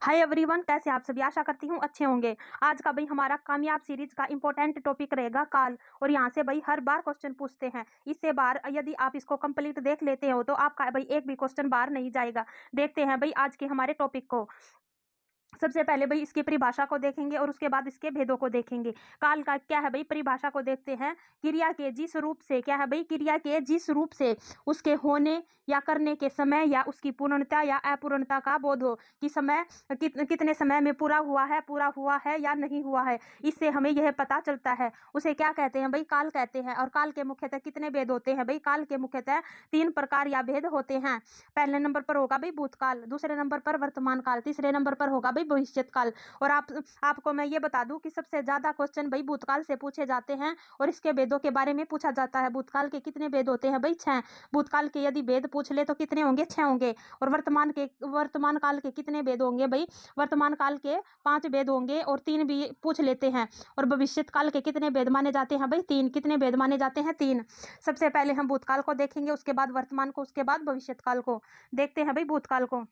Hi everyone, कैसे आप सभी? आशा करती हूँ अच्छे होंगे। आज का भाई हमारा कामयाब सीरीज का इंपॉर्टेंट टॉपिक रहेगा काल। और यहाँ से भाई हर बार क्वेश्चन पूछते हैं। इससे बार यदि आप इसको कंप्लीट देख लेते हो तो आपका भाई एक भी क्वेश्चन बाहर नहीं जाएगा। देखते हैं भाई आज के हमारे टॉपिक को। सबसे पहले भाई इसकी परिभाषा को देखेंगे और उसके बाद इसके भेदों को देखेंगे। काल का क्या है भाई, परिभाषा को देखते हैं। क्रिया के जिस रूप से, क्या है भाई, क्रिया के जिस रूप से उसके होने या करने के समय या उसकी पूर्णता या अपूर्णता का बोध हो कि समय कितने समय में पूरा हुआ है या नहीं हुआ है, इससे हमें यह पता चलता है। उसे क्या कहते हैं भाई? काल कहते हैं। और काल के मुख्यतः कितने भेद होते हैं भाई? काल के मुख्यतः 3 प्रकार या भेद होते हैं। पहले नंबर पर होगा भाई भूतकाल, दूसरे नंबर पर वर्तमान काल, तीसरे नंबर पर होगा भाई भविष्यत काल। और आपको मैं ये बता दूं कि सबसे ज्यादा क्वेश्चन भाई भूतकाल से पूछे जाते हैं और इसके भेदों के बारे में पूछा जाता है। भूतकाल के कितने भेद होते हैं भाई? 6। भूतकाल के यदि भेद पूछ ले तो कितने होंगे? 6 होंगे। और वर्तमान काल के कितने भेद होंगे भाई? वर्तमान काल के 5 भेद होंगे और 3 भी पूछ लेते हैं। और भविष्यत काल के कितने भेद माने जाते हैं भाई? 3। कितने भेद माने जाते हैं? 3। सबसे पहले हम भूतकाल को देखेंगे, उसके बाद वर्तमान को, उसके बाद भविष्यत काल को। देखते हैं भाई भूतकाल को।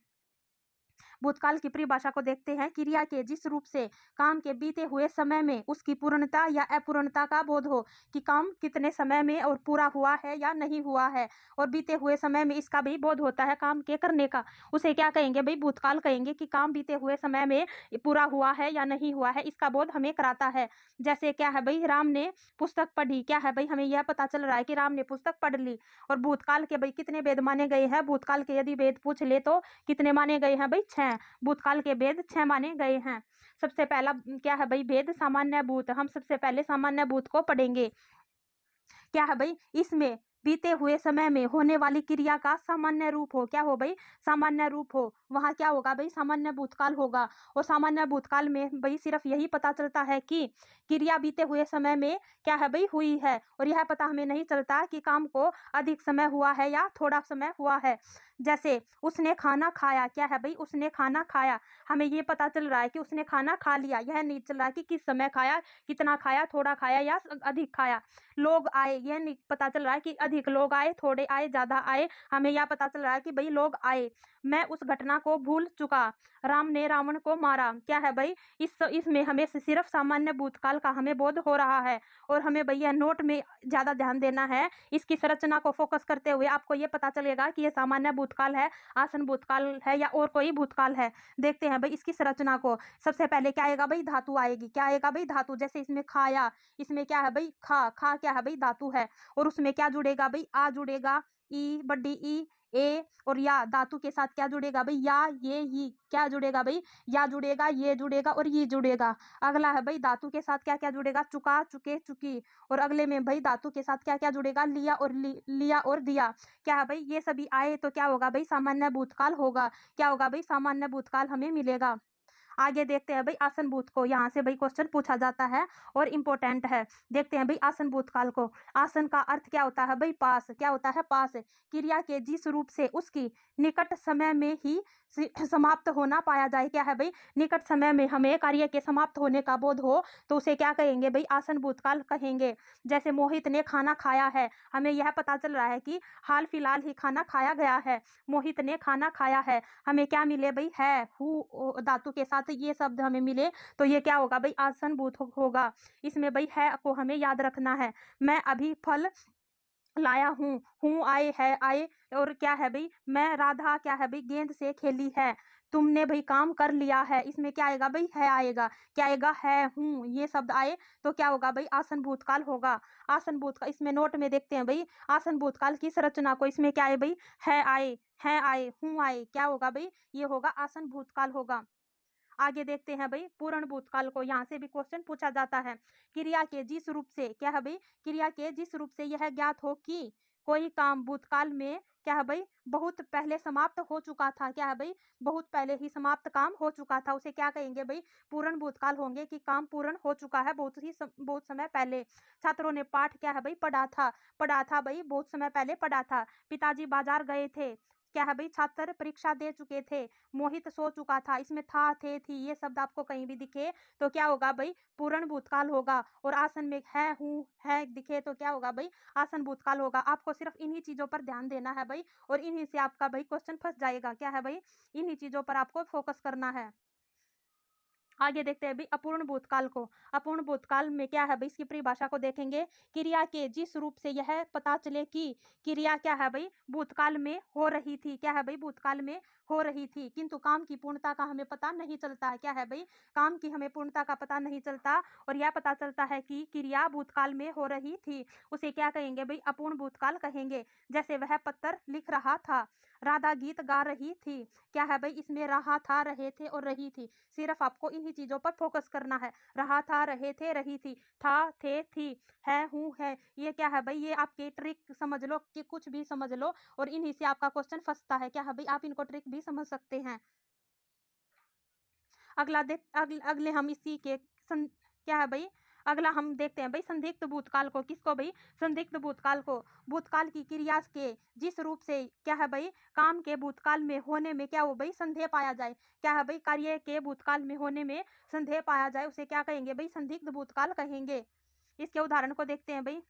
भूतकाल की परिभाषा को देखते हैं। क्रिया के जिस रूप से काम के बीते हुए समय में उसकी पूर्णता या अपूर्णता का बोध हो कि काम कितने समय में और पूरा हुआ है या नहीं हुआ है, और बीते हुए समय में इसका भी बोध होता है काम के करने का, उसे क्या कहेंगे भाई? भूतकाल कहेंगे। कि काम बीते हुए समय में पूरा हुआ है या नहीं हुआ है, इसका बोध हमें कराता है। जैसे क्या है भाई, राम ने पुस्तक पढ़ी, क्या है भाई, हमें यह पता चल रहा है कि राम ने पुस्तक पढ़ ली। और भूतकाल के भाई कितने वेद माने गए हैं? भूतकाल के यदि वेद पूछ ले तो कितने माने गए हैं भाई? 6। भूतकाल के भेद 6 माने गए हैं। सबसे पहला क्या है भाई भेद? सामान्य भूत। हम सबसे पहले सामान्य भूत को पढ़ेंगे। क्या है भाई? इसमें बीते हुए समय में होने वाली क्रिया का सामान्य रूप हो। क्या हो भाई? सामान्य रूप हो। वहां क्या होगा भाई? सामान्य भूतकाल होगा। और सामान्य भूतकाल में भाई सिर्फ यही पता चलता है कि क्रिया बीते हुए समय में क्या है भाई? हुई है। और यह पता हमें नहीं चलता कि काम को अधिक समय हुआ है या थोड़ा समय हुआ है। जैसे उसने खाना खाया, क्या है भाई? उसने खाना खाया, हमें ये पता चल रहा है कि उसने खाना खा लिया। यह नहीं चल रहा कि किस समय खाया, कितना खाया, थोड़ा खाया या अधिक खाया। लोग आए, यह नहीं पता चल रहा है कि अधिक लोग आए, थोड़े आए, ज्यादा आए। हमें यह पता चल रहा है कि भाई लोग आए। मैं उस घटना को भूल चुका। राम ने रावण को मारा। क्या है भाई? इसमें हमें सिर्फ सामान्य भूतकाल का हमें बोध हो रहा है। और हमें भैया नोट में ज्यादा ध्यान देना है। इसकी संरचना को फोकस करते हुए आपको ये पता चलेगा कि ये सामान्य भूतकाल है, आसन भूतकाल है या और कोई भूतकाल है। देखते हैं भाई इसकी संरचना को। सबसे पहले क्या आएगा भाई? धातु आएगी। क्या आएगा भाई? धातु। जैसे इसमें खाया, इसमें क्या है भाई? खा। खा क्या है भाई? धातु है। और उसमें क्या जुड़ेगा भाई? आ जुड़ेगा, ई, बड़ी ई, ए। और या धातु के साथ क्या जुड़ेगा भाई? या, ये, ही। क्या जुड़ेगा भाई? या जुड़ेगा, ये जुड़ेगा और ये जुड़ेगा। अगला है भाई धातु के साथ क्या क्या जुड़ेगा? चुका, चुके, चुकी। और अगले में भाई धातु के साथ क्या क्या जुड़ेगा? लिया और लिया और दिया। क्या है भाई? ये सभी आए तो क्या होगा भाई? सामान्य भूतकाल होगा। क्या होगा भाई? सामान्य भूतकाल हमें मिलेगा। आगे देखते हैं भाई आसन भूत को। यहाँ से भाई क्वेश्चन पूछा जाता है और इम्पोर्टेंट है। देखते हैं भाई आसन भूतकाल को। आसन का अर्थ क्या होता है भाई? पास। क्या होता है? पास। क्रिया के जिस रूप से उसकी निकट समय में ही समाप्त होना पाया जाए। क्या है भाई? निकट समय में हमें कार्य के समाप्त होने का बोध हो तो उसे क्या कहेंगे भाई? आसन भूतकाल कहेंगे। जैसे मोहित ने खाना खाया है, हमें यह पता चल रहा है कि हाल फिलहाल ही खाना खाया गया है। मोहित ने खाना खाया है, हमें क्या मिले भाई? है, हु धातु के साथ ये शब्द हमें मिले तो ये क्या होगा भाई? आसन भूत होगा। इसमें भाई है को हमें याद रखना है। मैं अभी फल लाया हूँ आए, है आए। और क्या है भाई? मैं राधा क्या है भाई? गेंद से खेली है। तुमने भाई काम कर लिया है, इसमें क्या आएगा भाई? है आएगा। क्या आएगा? है, हूँ, ये शब्द आए तो क्या होगा भाई? आसन भूतकाल होगा। आसन भूतकाल इसमें नोट में देखते हैं भाई आसन भूतकाल की संरचना को। इसमें क्या है भाई? है आए, हैं आए, हूँ आए। क्या होगा भाई? ये होगा आसन भूतकाल होगा। आगे देखते हैं भाई पूर्ण भूतकाल को। यहाँ से भी क्वेश्चन पूछा जाता है। क्रिया के जिस रूप से, क्या है भाई? क्रिया के जिस रूप से यह ज्ञात हो कि कोई काम भूतकाल में क्या है भाई? बहुत पहले समाप्त हो चुका था। क्या है भाई? बहुत पहले ही समाप्त काम हो चुका था, उसे क्या कहेंगे भाई? पूर्ण भूतकाल होंगे कि काम पूर्ण हो चुका है बहुत समय पहले। छात्रों ने पाठ क्या है भाई? पढ़ा था भाई, बहुत समय पहले पढ़ा था। पिताजी बाजार गए थे। क्या है भाई? छात्र परीक्षा दे चुके थे। मोहित सो चुका था, इसमें था, थे, थी, ये शब्द आपको कहीं भी दिखे तो क्या होगा भाई? पूर्ण भूतकाल होगा। और आसन में है, हूँ, है दिखे तो क्या होगा भाई? आसन भूतकाल होगा। आपको सिर्फ इन्हीं चीजों पर ध्यान देना है भाई, और इन्हीं से आपका भाई क्वेश्चन फंस जाएगा। क्या है भाई? इन्हीं चीजों पर आपको फोकस करना है। आगे देखते हैं भाई अपूर्ण भूतकाल को। अपूर्ण भूतकाल में क्या है भाई, इसकी परिभाषा को देखेंगे। क्रिया के जिस रूप से यह पता चले कि क्रिया क्या है भाई, भूतकाल में हो रही थी, क्या है भाई, भूतकाल में हो रही थी, किंतु काम की पूर्णता का हमें पता नहीं चलता है। क्या है भाई, काम की हमें पूर्णता का पता नहीं चलता और यह पता चलता है कि क्रिया भूतकाल में हो रही थी, उसे क्या कहेंगे भाई, अपूर्ण भूतकाल कहेंगे। जैसे वह पत्र लिख रहा था, राधा गीत गा रही थी, क्या है भाई, इसमें रहा था, रहे थे और रही थी, सिर्फ आपको इन्हीं चीजों पर फोकस करना है। रहा था, रहे थे, रही थी, था, थे, थी, है, हूँ, है, ये क्या है भाई, ये आपके ट्रिक समझ लो कि कुछ भी समझ लो और इन्हीं से आपका क्वेश्चन फंसता है। क्या है भाई, आप इनको ट्रिक भी समझ सकते हैं। अगले हम इसी के क्या है भाई, अगला हम देखते हैं भाई संदिग्ध भूतकाल को। किसको भाई, संदिग्ध भूतकाल को। भूतकाल की क्रिया के जिस रूप से क्या है भाई, काम के भूतकाल में होने में क्या हो भाई, संदेह पाया जाए। क्या है भाई, कार्य के भूतकाल में होने में संदेह पाया जाए, उसे क्या कहेंगे भाई, संदिग्ध भूतकाल कहेंगे। इसके उदाहरण को देखते हैं भाई।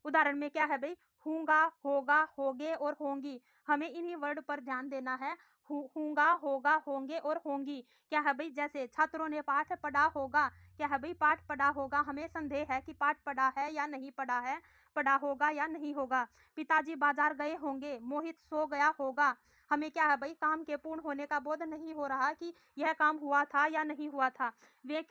उदाहरण में क्या है भाई, हूंगा, होगा, होगे और होंगी, हमें इन्हीं वर्ड पर ध्यान देना है। हूंगा, होगा, होंगे और होंगी। क्या है भाई, जैसे छात्रों ने पाठ पढ़ा होगा, क्या है भाई, पाठ पढ़ा होगा, हमें संदेह है कि पाठ पढ़ा है या नहीं पढ़ा है, पढ़ा होगा या नहीं होगा। पिताजी बाजार गए होंगे, मोहित सो गया होगा, हमें क्या है भाई, काम के पूर्ण होने का बोध नहीं हो रहा कि यह काम हुआ था या नहीं हुआ था। वे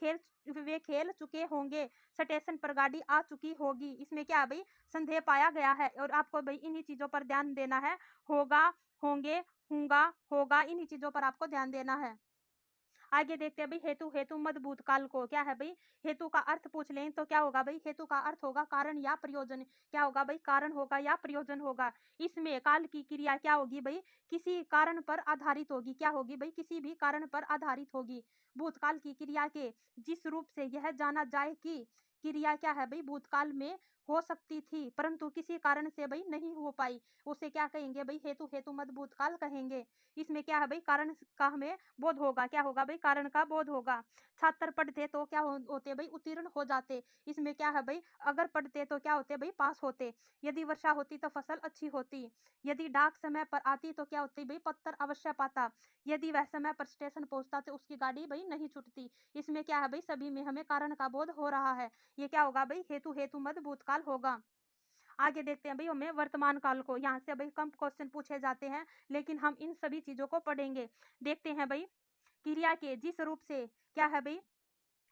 खेल चुके होंगे, स्टेशन पर गाड़ी आ चुकी होगी, इसमें क्या है भाई, संदेह पाया गया है और आपको भाई इन्हीं चीजों पर ध्यान देना है। होगा, होंगे, होगा, होगा, इन्हीं चीजों पर आपको ध्यान देना है। आगे देखते हैं भाई हेतु, हेतु मद भूतकाल को। क्या है भाई, हेतु का अर्थ पूछ लें तो क्या होगा भाई, हेतु का अर्थ होगा कारण या प्रयोजन। क्या होगा भाई, कारण होगा या प्रयोजन होगा। इसमें काल की क्रिया क्या होगी भाई, किसी कारण पर आधारित होगी। क्या होगी भाई, किसी भी कारण पर आधारित होगी। भूतकाल की क्रिया के जिस रूप से यह जाना जाए कि क्रिया क्या है भाई, भूतकाल में हो सकती थी परंतु किसी कारण से भाई नहीं हो पाई, उसे क्या कहेंगे भाई, हेतु, हेतु मद भूतकाल कहेंगे। इसमें क्या है भाई, कारण का हमें बोध होगा। क्या होगा भाई, कारण का बोध होगा। छात्र पढ़ते तो क्या होते भाई, उत्तीर्ण हो जाते, इसमें क्या है भाई, अगर पढ़ते तो क्या होते भाई, पास होते। यदि वर्षा होती तो फसल अच्छी होती। यदि डाक समय पर आती तो क्या होती भाई, पत्र अवश्य पाता। यदि वह समय पर स्टेशन पहुंचता तो उसकी गाड़ी भाई नहीं छूटती। इसमें क्या है भाई, सभी में हमें कारण का बोध हो रहा है। ये क्या होगा भाई, हेतु, हेतु मद भूतकाल होगा। आगे देखते हैं भाई हमें वर्तमान काल को। यहाँ से भाई कम क्वेश्चन पूछे जाते हैं लेकिन हम इन सभी चीजों को पढ़ेंगे। देखते हैं भाई, क्रिया के जिस रूप से क्या है भाई,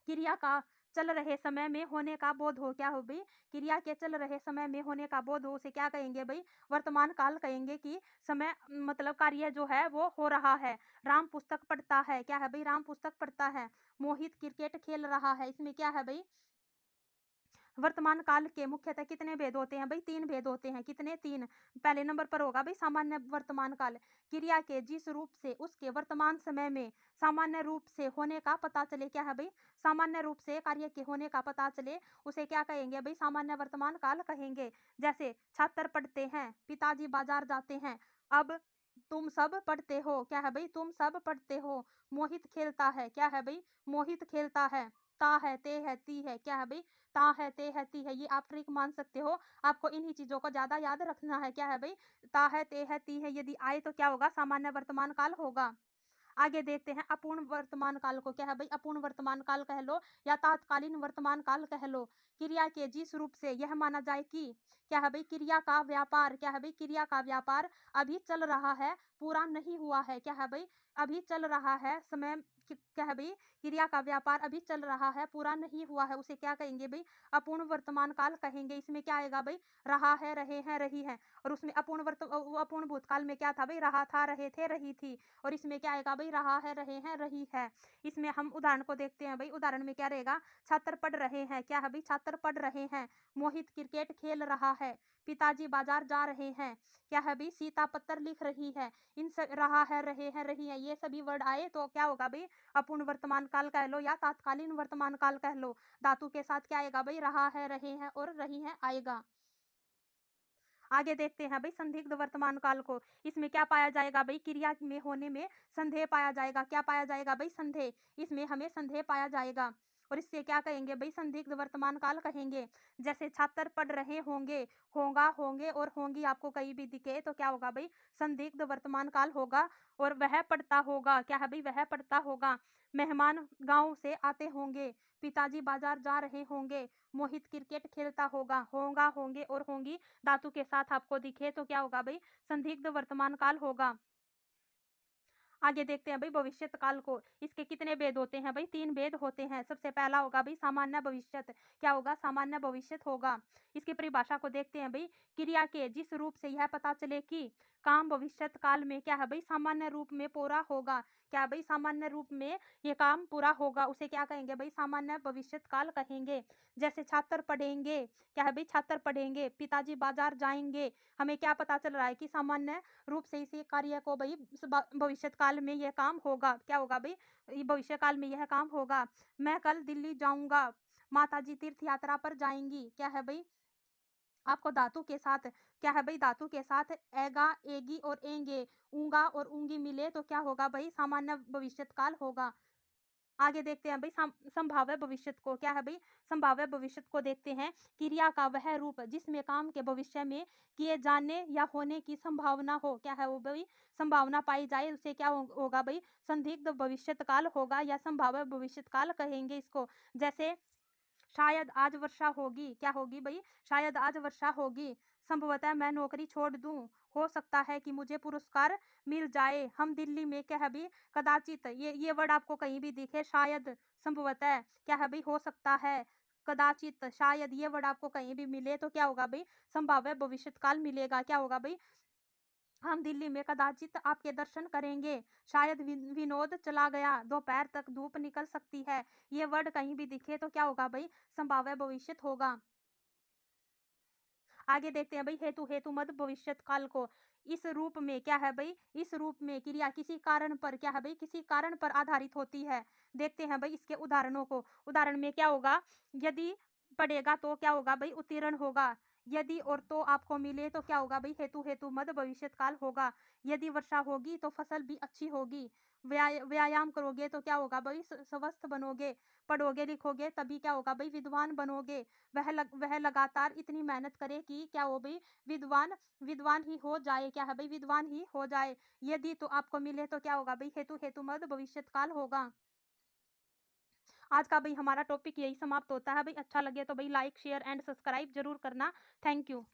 क्रिया का चल रहे समय में होने का बोध हो। क्या हो भाई, क्रिया के चल रहे समय में होने का बोध हो, उसे क्या कहेंगे भाई, वर्तमान काल कहेंगे। कि समय मतलब कार्य जो है वो हो रहा है। राम पुस्तक पढ़ता है, क्या है भाई, राम पुस्तक पढ़ता है। मोहित क्रिकेट खेल रहा है, इसमें क्या है भाई, वर्तमान काल के मुख्यतः कितने भेद होते हैं भाई, तीन भेद होते हैं। कितने, तीन। पहले नंबर पर होगा भाई सामान्य वर्तमान काल। क्रिया के जिस रूप से उसके वर्तमान समय में सामान्य रूप से होने का पता चले। क्या है भाई, सामान्य रूप से कार्य के होने का पता चले, उसे क्या कहेंगे भाई, सामान्य वर्तमान काल कहेंगे। जैसे छात्र पढ़ते हैं, पिताजी बाजार जाते हैं, अब तुम सब पढ़ते हो। क्या है भाई, तुम सब पढ़ते हो। मोहित खेलता है, क्या है भाई, मोहित खेलता है। ता है, ते है, ती है, क्या है भाई, ता है, ते है, ती है, ये आप ट्रिक मान सकते हो। आपको इन्हीं चीजों को ज्यादा याद रखना है। क्या है भाई, ता है, ते है, ती है, यदि आए तो क्या होगा, सामान्य वर्तमान काल होगा। आगे देखते हैं अपूर्ण वर्तमान काल को। क्या है भाई, अपूर्ण वर्तमान काल कह लो या तात्कालीन वर्तमान काल कह लो। क्रिया के जिस रूप से यह माना जाए कि क्या है भाई, क्रिया का व्यापार, क्या है भाई, क्रिया का व्यापार अभी चल रहा है, पूरा नहीं हुआ है। क्या है भाई, अभी चल रहा है समय, क्या है भाई, क्रिया का व्यापार अभी चल रहा है, पूरा नहीं हुआ है, उसे क्या कहेंगे भाई, अपूर्ण वर्तमान काल कहेंगे। इसमें क्या आएगा भाई, रहा है, रहे हैं, रही है। और उसमें अपूर्ण भूतकाल में क्या था भाई, रहा था, रहे थे, रही थी। और इसमें क्या आएगा भाई, रहा है, रहे हैं, रही है। इसमें हम उदाहरण को देखते हैं भाई। उदाहरण में क्या रहेगा, छात्र पढ़ रहे हैं, क्या है भाई, छात्र पढ़ रहे हैं। मोहित क्रिकेट खेल रहा है। पिताजी बाजार जा रहे हैं। क्या है भाई, सीता पत्र लिख रही है। इन सब रहा है, रहे हैं, रही है, ये सभी वर्ड आए तो क्या होगा भाई, अपूर्ण वर्तमान काल कह लो या तात्कालीन वर्तमान काल कह लो। धातु के साथ क्या आएगा भाई, रहा है, रहे हैं और रही है आएगा। आगे देखते हैं भाई संदिग्ध वर्तमान काल को। इसमें क्या पाया जाएगा भाई, क्रिया में होने में संदेह पाया जाएगा। क्या पाया जाएगा भाई, संदेह। इसमें हमें संदेह पाया जाएगा। और इससे क्या कहेंगे भाई, संदिग्ध वर्तमान काल कहेंगे। जैसे छात्र पढ़ रहे होंगे, होगा, होंगे और होंगी आपको कहीं भी दिखे तो क्या होगा भाई, संदिग्ध वर्तमान काल होगा। और वह पढ़ता होगा, क्या है भाई, वह पढ़ता होगा। मेहमान गांव से आते होंगे, पिताजी बाजार जा रहे होंगे, मोहित क्रिकेट खेलता होगा, होगा, होंगे और होंगी धातु के साथ आपको दिखे तो क्या होगा भाई, संदिग्ध वर्तमान काल होगा। आगे देखते हैं भाई भविष्यत काल को। इसके कितने भेद होते हैं भाई, 3 भेद होते हैं। सबसे पहला होगा भाई सामान्य भविष्यत। क्या होगा, सामान्य भविष्यत होगा। इसकी परिभाषा को देखते हैं भाई, क्रिया के जिस रूप से यह पता चले कि काम भविष्यत काल में क्या है भाई, सामान्य रूप में पूरा होगा। क्या भाई, सामान्य रूप में ये काम पूरा होगा, उसे क्या कहेंगे भाई, सामान्य भविष्यत काल कहेंगे। जैसे छात्र पढ़ेंगे, क्या है भाई, छात्र पढ़ेंगे, पिताजी बाजार जाएंगे, हमें क्या पता चल रहा है कि सामान्य रूप से इसी कार्य को भाई भविष्य काल में यह काम होगा। क्या होगा भाई, भविष्य काल में यह काम होगा। मैं कल दिल्ली जाऊंगा, माताजी तीर्थ यात्रा पर जाएंगी। क्या है भाई, आपको धातु के साथ, क्या है भाई, धातु के साथ एगा, एगी और एंगे, ऊंगा और ऊंगी मिले तो क्या होगा भाई, सामान्य भविष्यत काल होगा। आगे देखते हैं भाई संभाव्य भविष्यत को। क्या है भाई, संभाव्य भविष्यत को देखते हैं, क्रिया का वह रूप जिसमें काम के भविष्य में किए जाने या होने की संभावना हो। क्या है वो भाई, संभावना पाई जाए उसे क्या होगा भाई, संदिग्ध भविष्यत काल होगा या संभाव्य भविष्यत काल कहेंगे इसको। जैसे शायद आज वर्षा होगी, क्या होगी भाई, शायद आज वर्षा होगी, संभवतः मैं नौकरी छोड़ दूं, हो सकता है कि मुझे पुरस्कार मिल जाए, हम दिल्ली में, क्या है भाई, कदाचित, ये वर्ड आपको कहीं भी दिखे, शायद, संभवतः, क्या है भाई, हो सकता है, कदाचित, शायद, ये वर्ड आपको कहीं भी मिले तो क्या होगा भाई, संभाव्य भविष्यत काल मिलेगा। क्या होगा भाई, हम दिल्ली में कदाचित आपके दर्शन करेंगे, शायद विनोद चला गया, दोपहर तक धूप निकल सकती है, ये वर्ड कहीं भी दिखे तो क्या होगा भाई, संभाव्य भविष्यत होगा। आगे देखते हैं भाई हेतु, हेतु मद भविष्यत काल को। इस रूप में क्या है भाई, इस रूप में क्रिया किसी कारण पर, क्या है भाई, किसी कारण पर आधारित होती है। देखते हैं भाई इसके उदाहरणों को। उदाहरण में क्या होगा, यदि पढ़ेगा तो क्या होगा भाई, उत्तीर्ण होगा। यदि और तो आपको मिले तो क्या होगा भाई, हेतु, हेतु मद भविष्यत काल होगा। यदि वर्षा होगी तो फसल भी अच्छी होगी। व्यायाम करोगे तो क्या होगा भाई, स्वस्थ बनोगे। पढ़ोगे लिखोगे तभी क्या होगा भाई, विद्वान बनोगे। वह लगातार इतनी मेहनत करे कि क्या हो भाई, विद्वान, विद्वान ही हो जाए। क्या है भाई, विद्वान ही हो जाए। यदि तो आपको मिले तो क्या होगा भाई, हेतु, हेतु मद भविष्यत काल होगा। आज का भाई हमारा टॉपिक यही समाप्त होता है भाई। अच्छा लगे तो भाई लाइक, शेयर एंड सब्सक्राइब जरूर करना। Thank you.